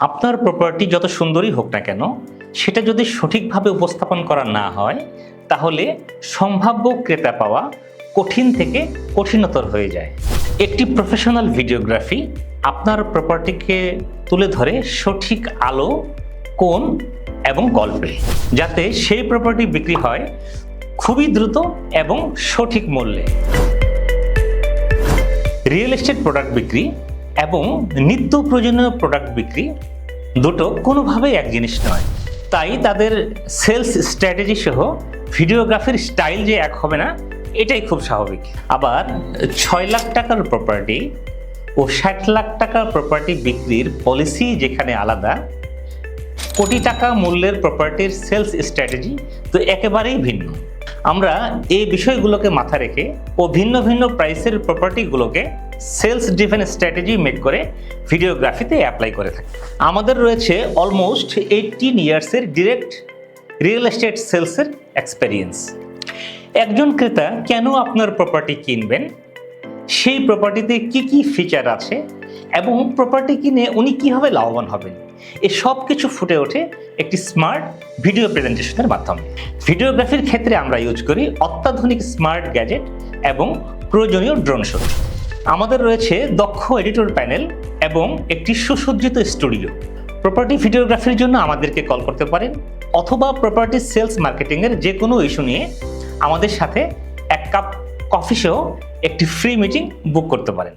আপনার প্রপার্টি যত সুন্দরই হোক না কেন, সেটা যদি সঠিকভাবে উপস্থাপন করা না হয়, তাহলে সম্ভাব্য ক্রেতা পাওয়া কঠিন থেকে কঠিনতর হয়ে যায়। একটি প্রফেশনাল ভিডিওগ্রাফি আপনার প্রপার্টিকে তুলে ধরে সঠিক আলো, কোণ এবং গল্পে, যাতে সেই প্রপার্টি বিক্রি হয় খুবই দ্রুত এবং সঠিক মূল্যে। রিয়েল এস্টেট প্রোডাক্ট বিক্রি এবং নিত্য প্রয়োজনীয় প্রোডাক্ট বিক্রি দুটো কোনোভাবেই এক জিনিস নয়। তাই তাদের সেলস স্ট্র্যাটেজি সহ ভিডিওগ্রাফির স্টাইল যে এক হবে না, এটাই খুব স্বাভাবিক। আবার 6 লাখ টাকার প্রপার্টি ও 60 লাখ টাকার প্রপার্টি বিক্রির পলিসি যেখানে আলাদা, কোটি টাকা মূল্যের প্রপার্টির সেলস স্ট্র্যাটেজি তো একেবারেই ভিন্ন। আমরা এই বিষয়গুলোকে মাথায় রেখে ও ভিন্ন ভিন্ন প্রাইসের প্রপার্টিগুলোকে সেলস ড্রিভেন স্ট্র্যাটেজি মেক করে ভিডিওগ্রাফিতে অ্যাপ্লাই করে থাকি। আমাদের রয়েছে অলমোস্ট 18 ইয়ার্সের ডিরেক্ট রিয়েল এস্টেট সেলসের এক্সপেরিয়েন্স। একজন ক্রেতা কেন আপনার প্রপার্টি কিনবেন, সেই প্রপার্টিতে কি কি ফিচার আছে এবং প্রপার্টি কিনে উনি কীভাবে লাভবান হবেন, এই সব কিছু ফুটে ওঠে একটি স্মার্ট ভিডিও প্রেজেন্টেশনের মাধ্যমে। ভিডিওগ্রাফির ক্ষেত্রে আমরা ইউজ করি অত্যাধুনিক স্মার্ট গ্যাজেট এবং প্রয়োজনীয় ড্রোন শুট। আমাদের রয়েছে দক্ষ এডিটর প্যানেল এবং একটি সুসজ্জিত স্টুডিও। প্রপার্টি ভিডিওগ্রাফির জন্য আমাদেরকে কল করতে পারেন, অথবা প্রপার্টি সেলস মার্কেটিংয়ের যে কোনো ইস্যু নিয়ে আমাদের সাথে 1 কাপ কফি সহ একটি ফ্রি মিটিং বুক করতে পারেন।